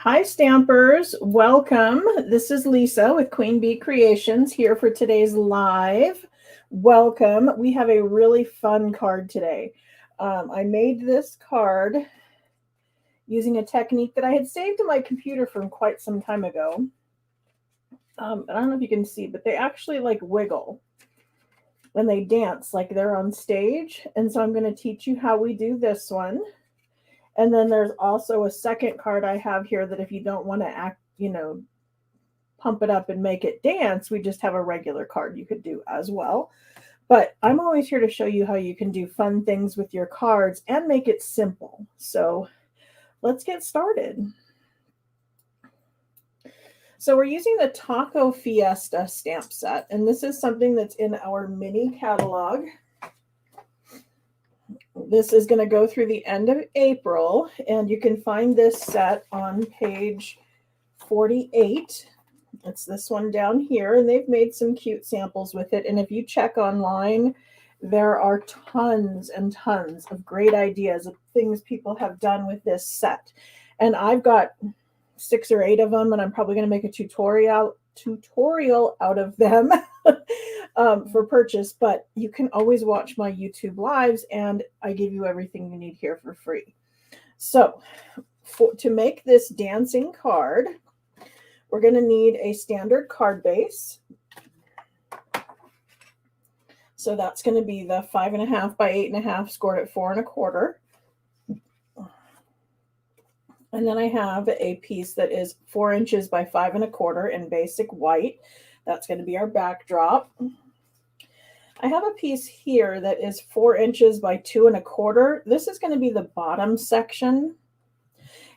Hi Stampers, welcome. This is Lisa with Queen Bee Creations here for today's live. Welcome. We have a really fun card today. I made this card using a technique that I had saved to my computer from quite some time ago. I don't know if you can see, but they actually like wiggle when they dance like they're on stage. And so I'm going to teach you how we do this one. And then there's also a second card I have here that if you don't want to pump it up and make it dance, we just have a regular card you could do as well. But I'm always here to show you how you can do fun things with your cards and make it simple. So let's get started. So we're using the Taco Fiesta stamp set, and this is something that's in our mini catalog. This is going to go through the end of April, and you can find this set on page 48. It's this one down here, and they've made some cute samples with it. And if you check online, there are tons and tons of great ideas of things people have done with this set. And I've got 6 or 8 of them, and I'm probably going to make a tutorial out of them for purchase, but you can always watch my YouTube lives, and I give you everything you need here for free. So to make this dancing card, we're going to need a standard card base. So that's going to be the 5.5 by 8.5 scored at 4 1/4. And then I have a piece that is 4 inches by 5 1/4 in basic white. That's going to be our backdrop. I have a piece here that is 4 inches by 2 1/4. This is going to be the bottom section.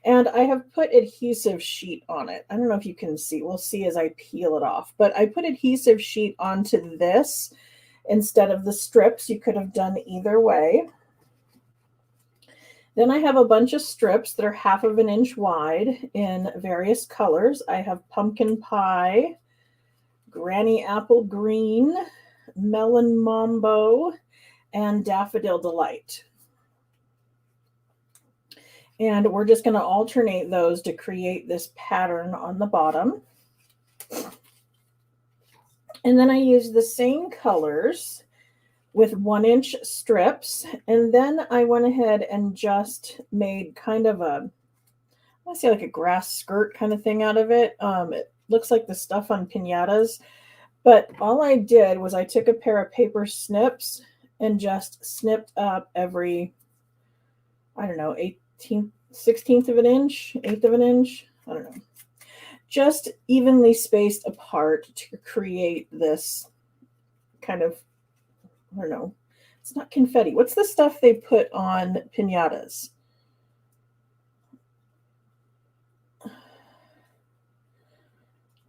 And I have put adhesive sheet on it. I don't know if you can see. We'll see as I peel it off. But I put adhesive sheet onto this instead of the strips. You could have done either way. Then I have a bunch of strips that are 1/2 inch wide in various colors. I have pumpkin pie, granny apple green, melon mambo, and daffodil delight. And we're just going to alternate those to create this pattern on the bottom. And then I use the same colors with 1 inch strips. And then I went ahead and just made kind of a, let's say like a grass skirt kind of thing out of it. It looks like the stuff on piñatas. But all I did was I took a pair of paper snips and just snipped up every, I don't know, 16th of an inch, 1/8 of an inch, I don't know. Just evenly spaced apart to create this kind of, I don't know, it's not confetti. What's the stuff they put on piñatas?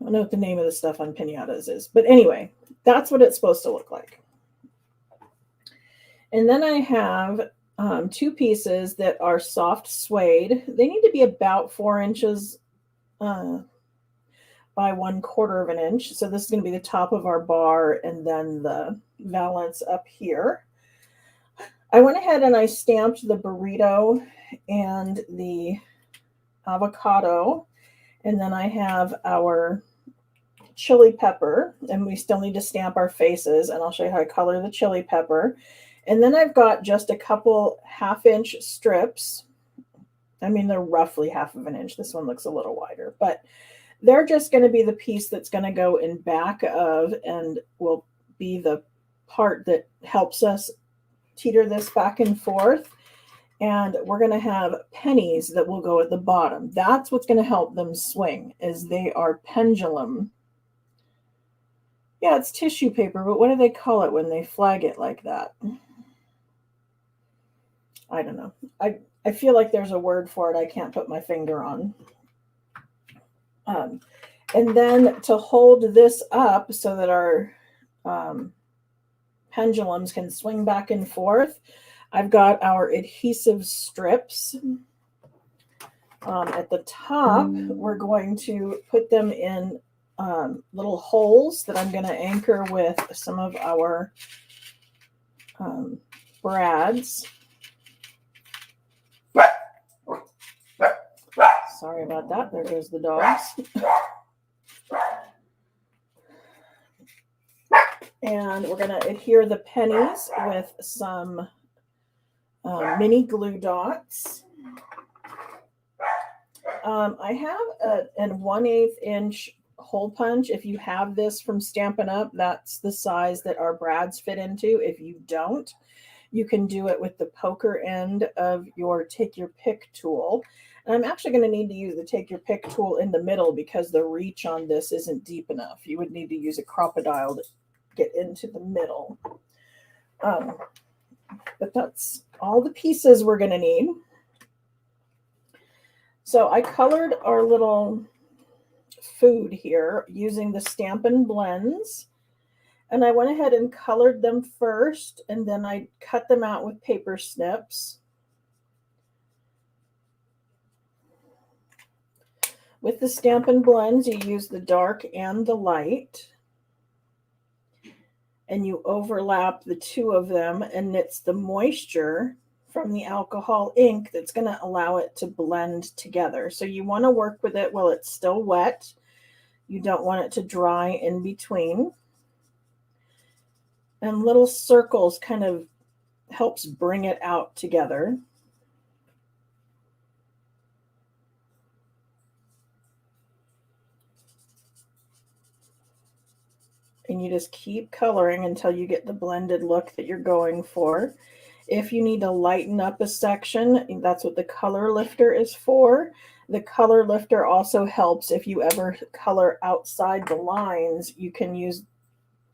I don't know what the name of the stuff on piñatas is. But anyway, that's what it's supposed to look like. And then I have 2 pieces that are soft suede. They need to be about 4 inches by 1/4 of an inch. So this is going to be the top of our bar and then the valance up here. I went ahead and I stamped the burrito and the avocado. And then I have our chili pepper, and we still need to stamp our faces, and I'll show you how to color the chili pepper. And then I've got just a couple 1/2 inch strips. I mean, they're roughly 1/2 inch. This one looks a little wider, but they're just going to be the piece that's going to go in back of and will be the part that helps us teeter this back and forth. And we're going to have pennies that will go at the bottom. That's what's going to help them swing, is they are pendulum. Yeah, it's tissue paper, but what do they call it when they flag it like that? I don't know. I feel like there's a word for it I can't put my finger on. And then to hold this up so that our pendulums can swing back and forth, I've got our adhesive strips. At the top, we're going to put them in little holes that I'm going to anchor with some of our brads. Sorry about that. There goes the dogs. And we're going to adhere the pennies with some mini glue dots. I have an 1/8 inch hole punch. If you have this from Stampin' Up, that's the size that our brads fit into. If you don't, you can do it with the poker end of your Take Your Pick tool. And I'm actually going to need to use the Take Your Pick tool in the middle because the reach on this isn't deep enough. You would need to use a crocodile to get into the middle. But that's all the pieces we're going to need. So I colored our little food here using the Stampin' blends. And I went ahead and colored them first, and then I cut them out with paper snips. With the Stampin' blends, you use the dark and the light. And you overlap the two of them, and it's the moisture from the alcohol ink that's going to allow it to blend together. So you want to work with it while it's still wet. You don't want it to dry in between. And little circles kind of helps bring it out together. And you just keep coloring until you get the blended look that you're going for. If you need to lighten up a section, that's what the color lifter is for. The color lifter also helps if you ever color outside the lines, you can use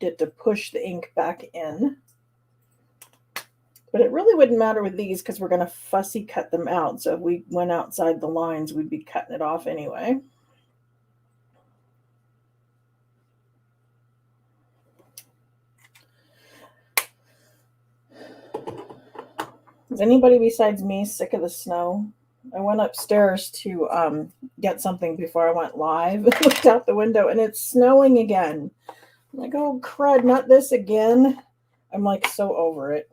it to push the ink back in. But it really wouldn't matter with these because we're going to fussy cut them out. So if we went outside the lines, we'd be cutting it off anyway. Is anybody besides me sick of the snow? I went upstairs to get something before I went live. Looked out the window and it's snowing again. I'm like, oh crud, not this again. I'm like so over it.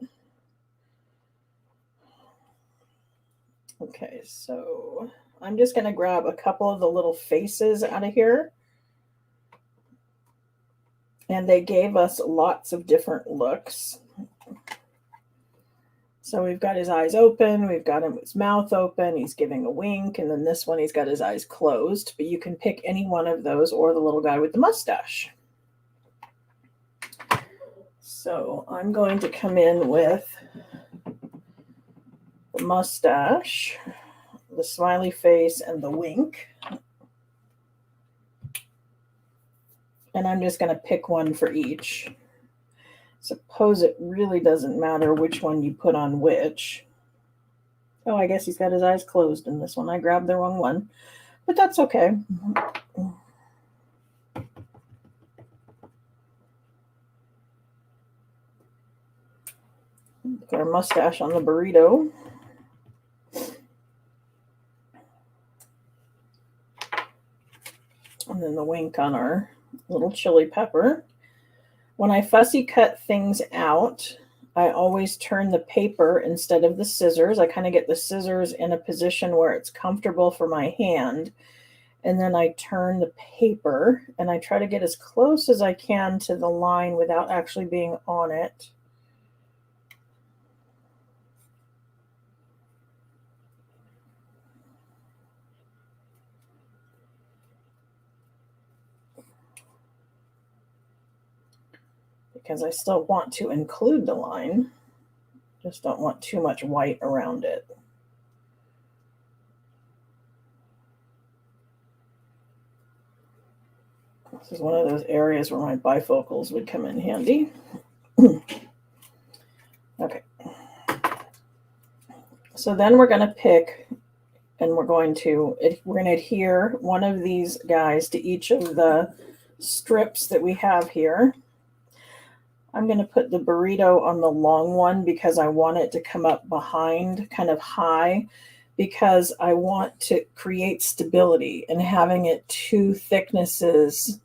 Okay, so I'm just going to grab a couple of the little faces out of here. And they gave us lots of different looks. So we've got his eyes open, we've got his mouth open, he's giving a wink, and then this one he's got his eyes closed. But you can pick any one of those or the little guy with the mustache. So I'm going to come in with the mustache, the smiley face, and the wink. And I'm just going to pick one for each. Suppose it really doesn't matter which one you put on which. Oh, I guess he's got his eyes closed in this one. I grabbed the wrong one, but that's okay. Got our mustache on the burrito. And then the wink on our little chili pepper. When I fussy cut things out, I always turn the paper instead of the scissors. I kind of get the scissors in a position where it's comfortable for my hand. And then I turn the paper and I try to get as close as I can to the line without actually being on it. Because I still want to include the line, just don't want too much white around it. This is one of those areas where my bifocals would come in handy. Okay. So then we're going to pick, and we're going to adhere one of these guys to each of the strips that we have here. I'm going to put the burrito on the long one because I want it to come up behind kind of high because I want to create stability, and having it two thicknesses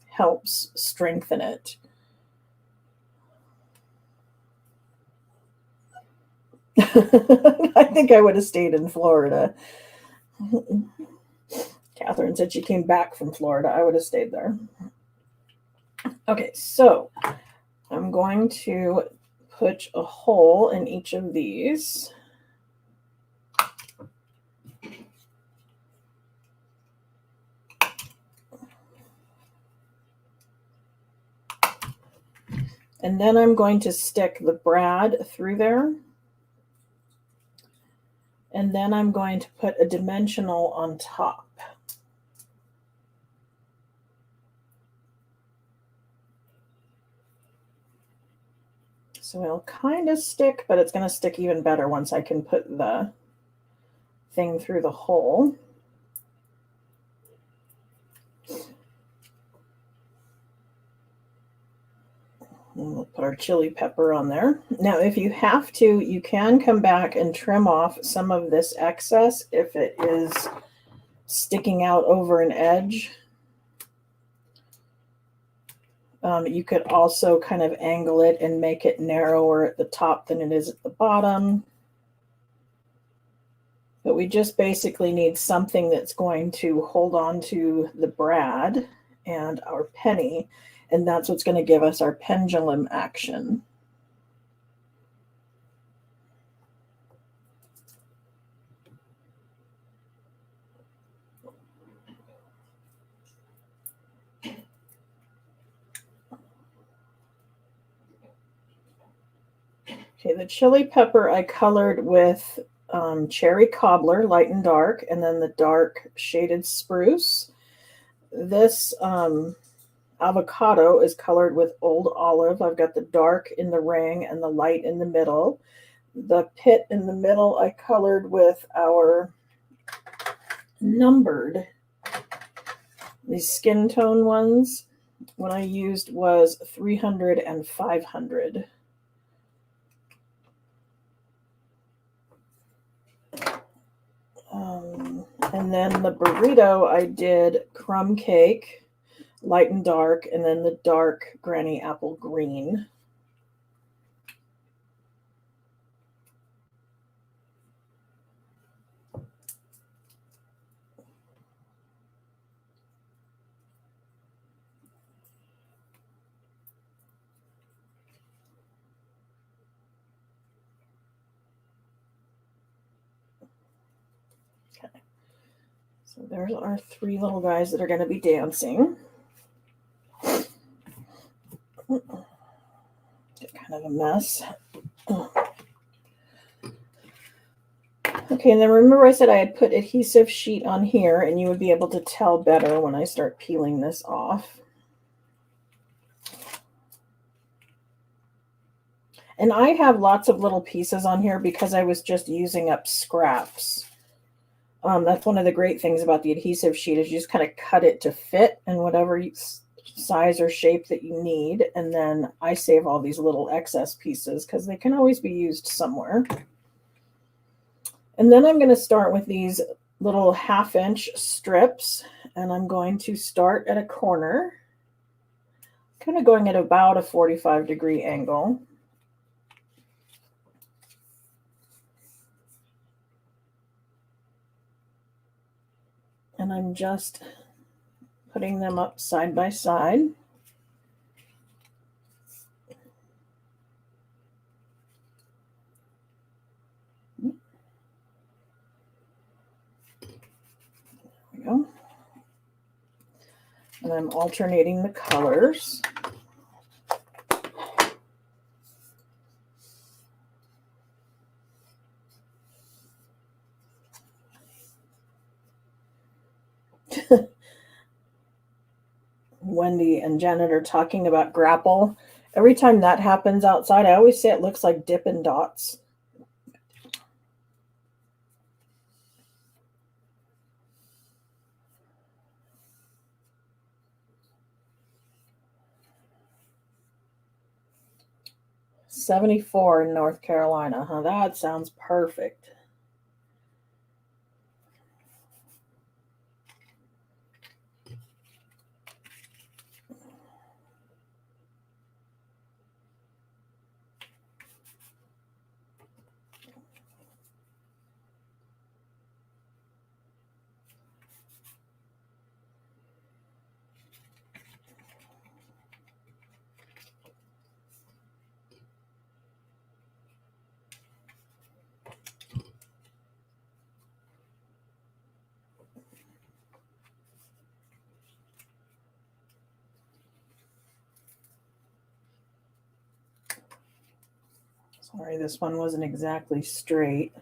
helps strengthen it. I think I would have stayed in Florida. Catherine said she came back from Florida. I would have stayed there. Okay, so I'm going to put a hole in each of these. And then I'm going to stick the brad through there. And then I'm going to put a dimensional on top. So it'll kind of stick, but it's going to stick even better once I can put the thing through the hole. And we'll put our chili pepper on there. Now, if you have to, you can come back and trim off some of this excess if it is sticking out over an edge. You could also kind of angle it and make it narrower at the top than it is at the bottom. But we just basically need something that's going to hold on to the brad and our penny, and that's what's going to give us our pendulum action. Okay, the chili pepper I colored with cherry cobbler, light and dark, and then the dark shaded spruce. This avocado is colored with old olive. I've got the dark in the ring and the light in the middle. The pit in the middle I colored with our numbered, these skin tone ones. What I used was 300 and 500. And then the burrito, I did crumb cake, light and dark, and then the dark granny apple green. Okay. So there's our three little guys that are going to be dancing. Kind of a mess. Okay, and then remember I said I had put adhesive sheet on here, and you would be able to tell better when I start peeling this off. And I have lots of little pieces on here because I was just using up scraps. That's one of the great things about the adhesive sheet is you just kind of cut it to fit in whatever size or shape that you need. And then I save all these little excess pieces because they can always be used somewhere. And then I'm going to start with these little 1/2-inch strips, and I'm going to start at a corner, kind of going at about a 45-degree angle. And I'm just putting them up side by side. There we go. And I'm alternating the colors. Wendy and Janet are talking about grapple. Every time that happens outside, I always say it looks like Dippin' Dots. $74 in North Carolina, huh? That sounds perfect. Sorry, this one wasn't exactly straight.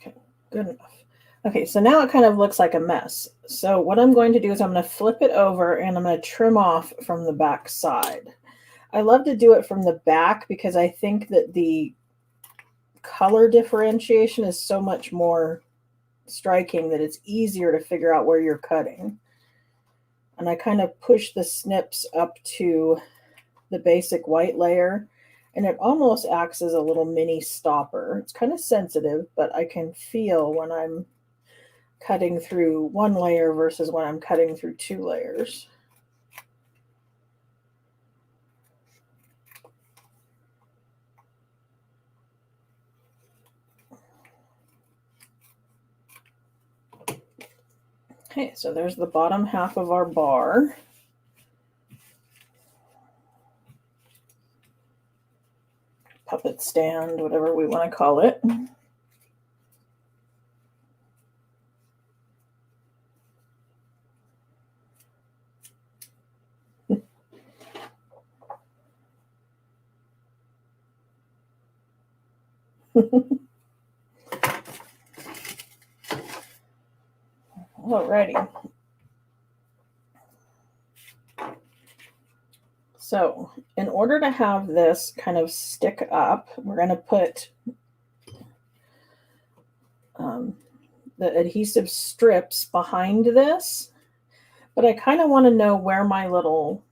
Okay, good enough. Okay, so now it kind of looks like a mess. So what I'm going to do is I'm going to flip it over and I'm going to trim off from the back side. I love to do it from the back because I think that the color differentiation is so much more striking that it's easier to figure out where you're cutting. And I kind of push the snips up to the basic white layer, and it almost acts as a little mini stopper. It's kind of sensitive, but I can feel when I'm cutting through one layer versus when I'm cutting through two layers. Okay, so there's the bottom half of our bar. Puppet stand, whatever we want to call it. Alrighty. So in order to have this kind of stick up, we're going to put the adhesive strips behind this, but I kind of want to know where my little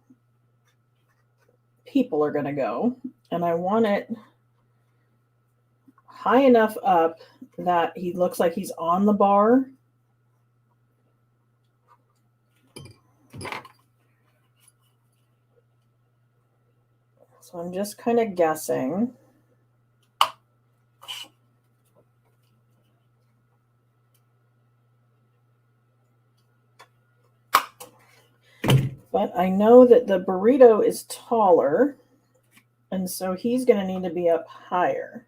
people are going to go, and I want it high enough up that he looks like he's on the bar. So I'm just kind of guessing. But I know that the burrito is taller, and so he's going to need to be up higher.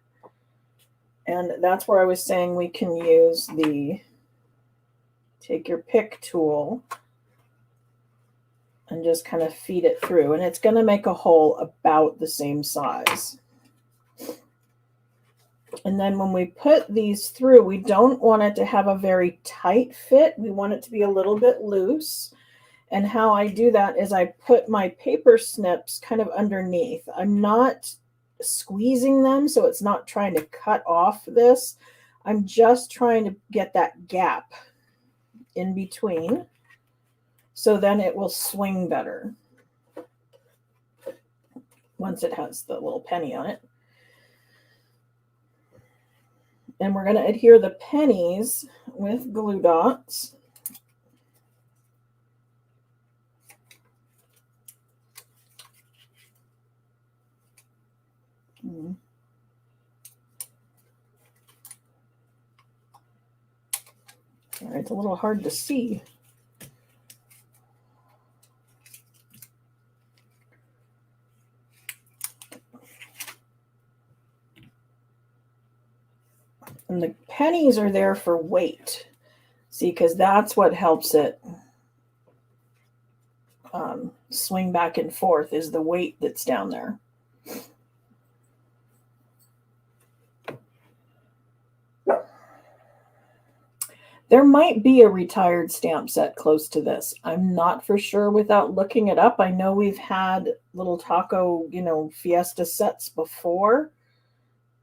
And that's where I was saying we can use the take your pick tool and just kind of feed it through. And it's going to make a hole about the same size. And then when we put these through, we don't want it to have a very tight fit. We want it to be a little bit loose. And how I do that is I put my paper snips kind of underneath. I'm not squeezing them, so it's not trying to cut off this. I'm just trying to get that gap in between, so then it will swing better once it has the little penny on it. And we're going to adhere the pennies with glue dots. All right, it's a little hard to see. And the pennies are there for weight. See, because that's what helps it swing back and forth is the weight that's down there. There might be a retired stamp set close to this. I'm not for sure without looking it up. I know we've had little taco, Fiesta sets before.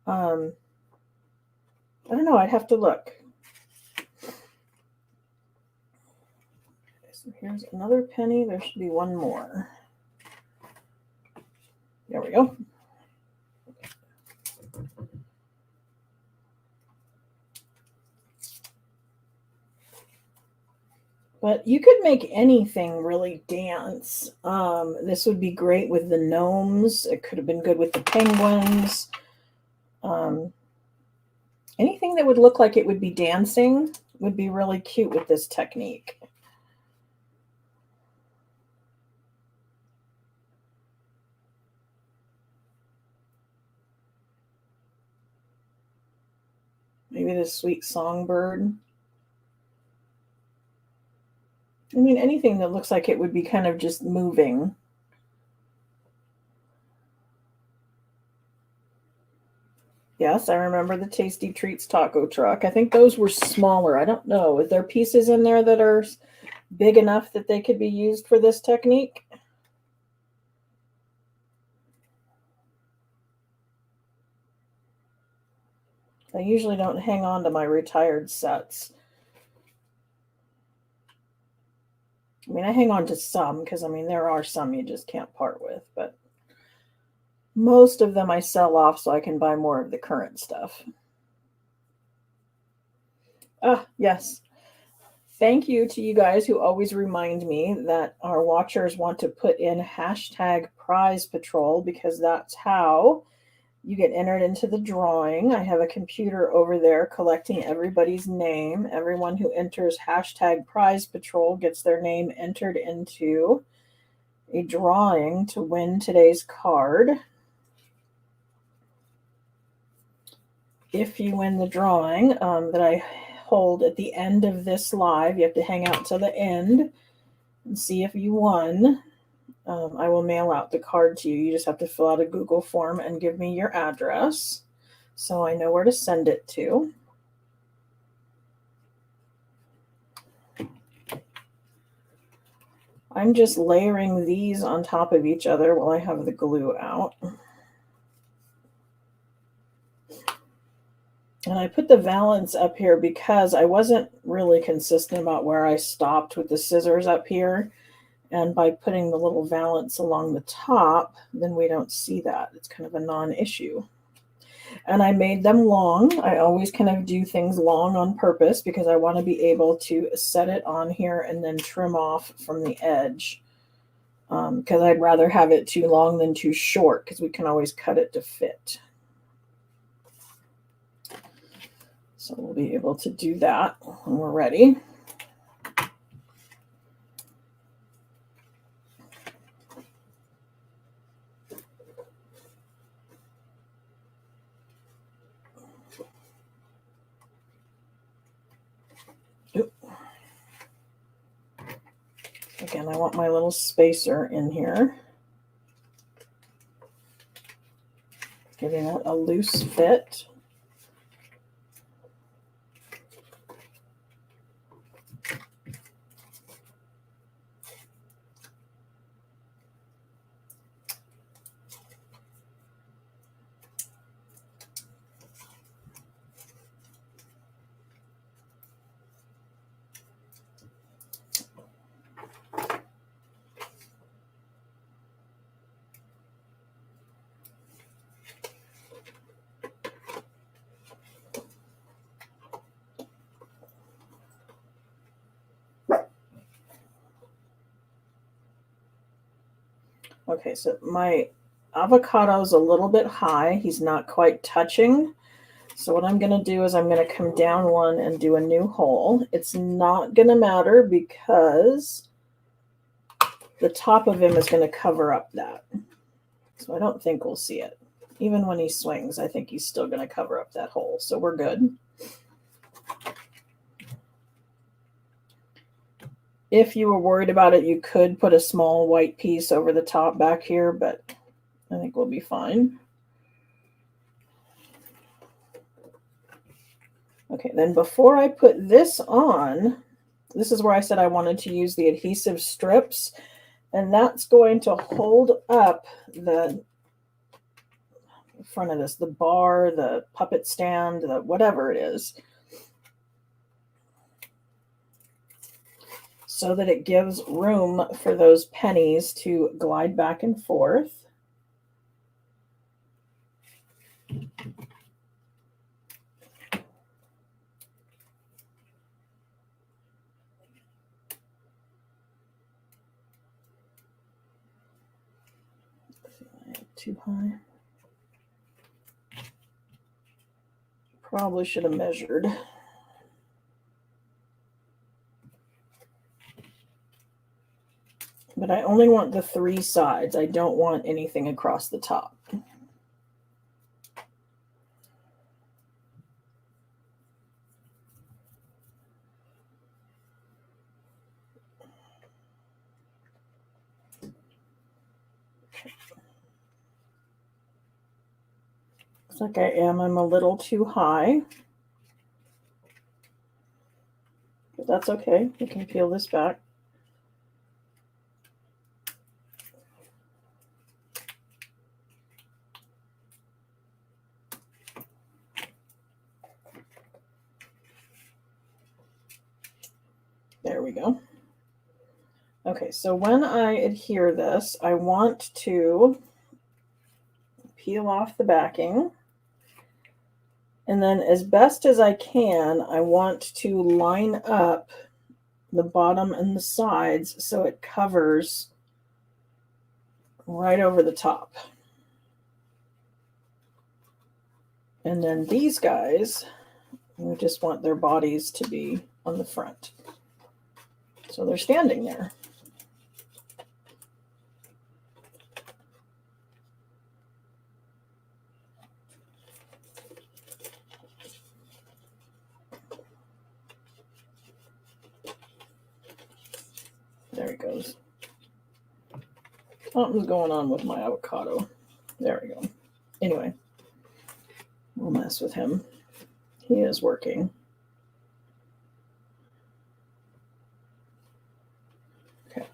I don't know. I'd have to look. So here's another penny. There should be one more. There we go. But you could make anything really dance. This would be great with the gnomes. It could have been good with the penguins. Anything that would look like it would be dancing would be really cute with this technique. Maybe the sweet songbird. I mean, anything that looks like it would be kind of just moving. Yes, I remember the Tasty Treats taco truck. I think those were smaller. I don't know. Is there pieces in there that are big enough that they could be used for this technique? I usually don't hang on to my retired sets. I mean, I hang on to some because, I mean, there are some you just can't part with, but most of them I sell off so I can buy more of the current stuff. Ah, yes. Thank you to you guys who always remind me that our watchers want to put in hashtag prize patrol because that's how you get entered into the drawing. I have a computer over there collecting everybody's name. Everyone who enters hashtag prize patrol gets their name entered into a drawing to win today's card. If you win the drawing that I hold at the end of this live, you have to hang out till the end and see if you won. I will mail out the card to you. You just have to fill out a Google form and give me your address so I know where to send it to. I'm just layering these on top of each other while I have the glue out. And I put the valance up here because I wasn't really consistent about where I stopped with the scissors up here. And by putting the little valance along the top, then we don't see that. It's kind of a non-issue. And I made them long. I always kind of do things long on purpose because I want to be able to set it on here and then trim off from the edge. Because I'd rather have it too long than too short because we can always cut it to fit. So we'll be able to do that when we're ready. Oop. Again, I want my little spacer in here, giving it a loose fit. Okay, so my avocado's a little bit high. He's not quite touching. So what I'm going to do is I'm going to come down one and do a new hole. It's not going to matter because the top of him is going to cover up that. So I don't think we'll see it. Even when he swings, I think he's still going to cover up that hole. So we're good. If you were worried about it, you could put a small white piece over the top back here, but I think we'll be fine. Okay, then before I put this on, this is where I said I wanted to use the adhesive strips, and that's going to hold up the front of this, the bar, the puppet stand, the whatever it is, so that it gives room for those pennies to glide back and forth. Too high. Probably should have measured. But I only want the 3 sides. I don't want anything across the top. Looks like I'm a little too high. But that's okay. We can peel this back. There we go. Okay, so when I adhere this, I want to peel off the backing. And then as best as I can, I want to line up the bottom and the sides so it covers right over the top. And then these guys, we just want their bodies to be on the front. So they're standing there. There he goes. Something's going on with my avocado. There we go. Anyway, we'll mess with him. He is working. Okay.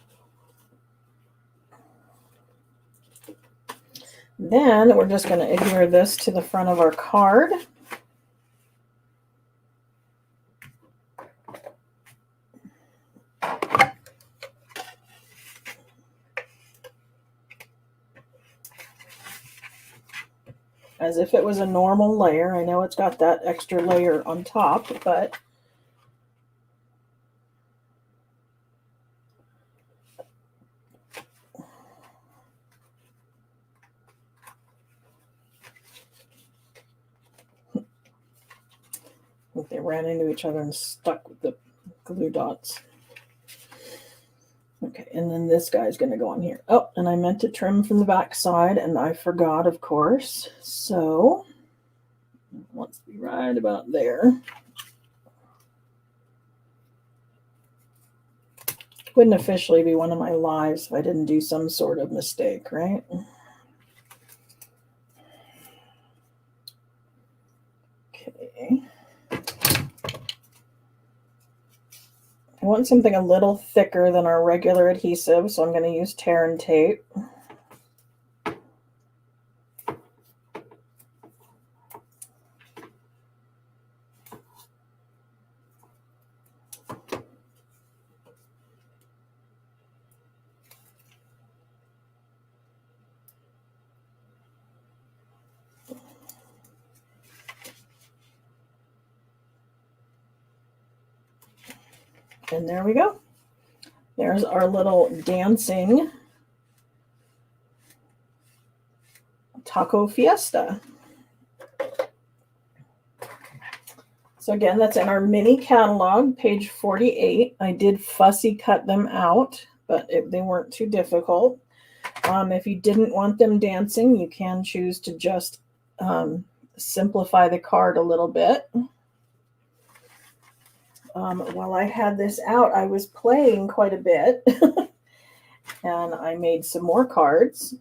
Then we're just going to adhere this to the front of our card. As if it was a normal layer. I know it's got that extra layer on top, but I think they ran into each other and stuck with the glue dots. Okay, and then this guy's going to go on here. Oh, and I meant to trim from the back side, and I forgot, of course. So it wants to be right about there. Wouldn't officially be one of my lives if I didn't do some sort of mistake, right? Okay. I want something a little thicker than our regular adhesive, so I'm going to use tear and tape. And there we go. There's our little dancing taco fiesta. So again, that's in our mini catalog, page 48. I did fussy cut them out, but they weren't too difficult. If you didn't want them dancing, you can choose to just simplify the card a little bit. While I had this out, I was playing quite a bit, and I made some more cards.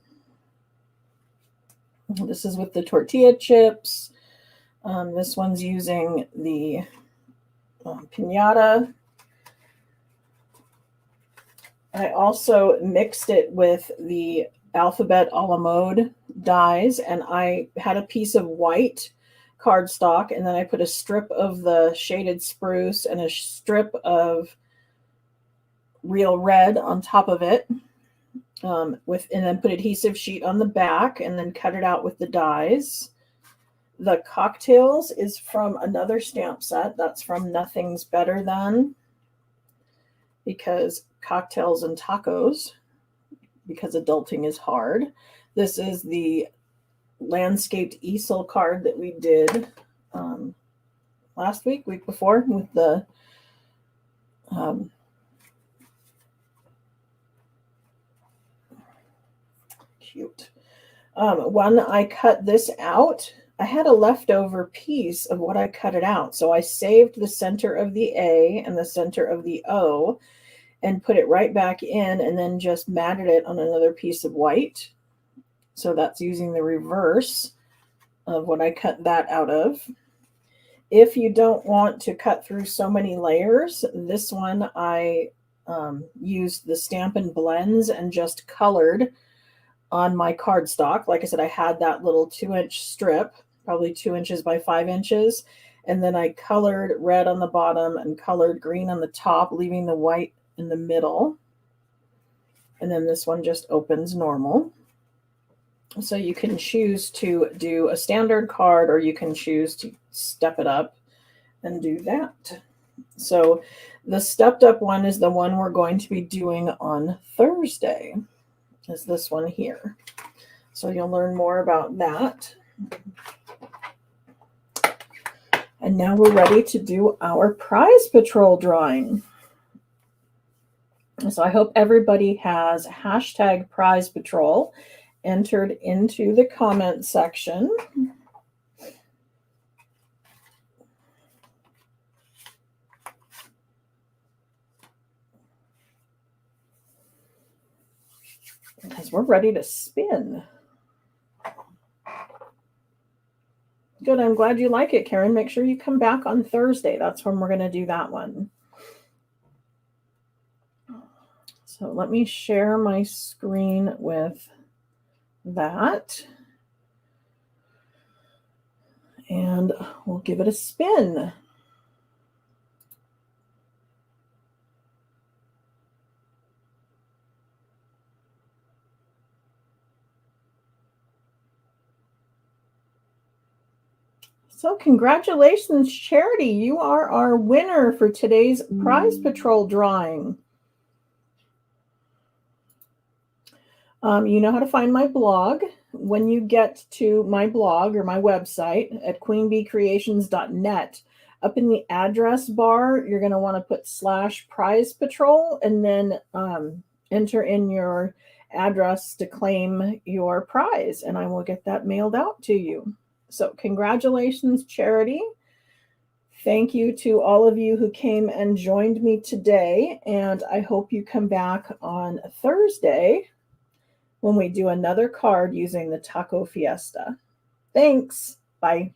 This is with the tortilla chips. This one's using the piñata. I also mixed it with the alphabet a la mode dies, and I had a piece of white cardstock, and then I put a strip of the shaded spruce and a strip of real red on top of it, and then put adhesive sheet on the back, and then cut it out with the dies. The cocktails is from another stamp set. That's from Nothing's Better Than, because cocktails and tacos, because adulting is hard. This is the landscaped easel card that we did last week before, with the cute. When I cut this out, I had a leftover piece of what I cut it out. So I saved the center of the A and the center of the O and put it right back in, and then just matted it on another piece of white. So that's using the reverse of what I cut that out of. If you don't want to cut through so many layers, this one I used the Stampin' Blends and just colored on my cardstock. Like I said, I had that little 2-inch strip, probably 2 inches by 5 inches. And then I colored red on the bottom and colored green on the top, leaving the white in the middle. And then this one just opens normal. So you can choose to do a standard card, or you can choose to step it up and do that. So the stepped up one is the one we're going to be doing on Thursday, is this one here. So you'll learn more about that. And now we're ready to do our prize patrol drawing. So I hope everybody has hashtag prize patrol entered into the comment section. Because we're ready to spin. Good, I'm glad you like it, Karen. Make sure you come back on Thursday. That's when we're going to do that one. So let me share my screen with that. And we'll give it a spin. So congratulations, Charity. You are our winner for today's prize patrol drawing. You know how to find my blog. When you get to my blog or my website at queenbeecreations.net, up in the address bar, you're going to want to put /prize patrol and then enter in your address to claim your prize, and I will get that mailed out to you. So congratulations, Charity. Thank you to all of you who came and joined me today, and I hope you come back on Thursday when we do another card using the Taco Fiesta. Thanks. Bye.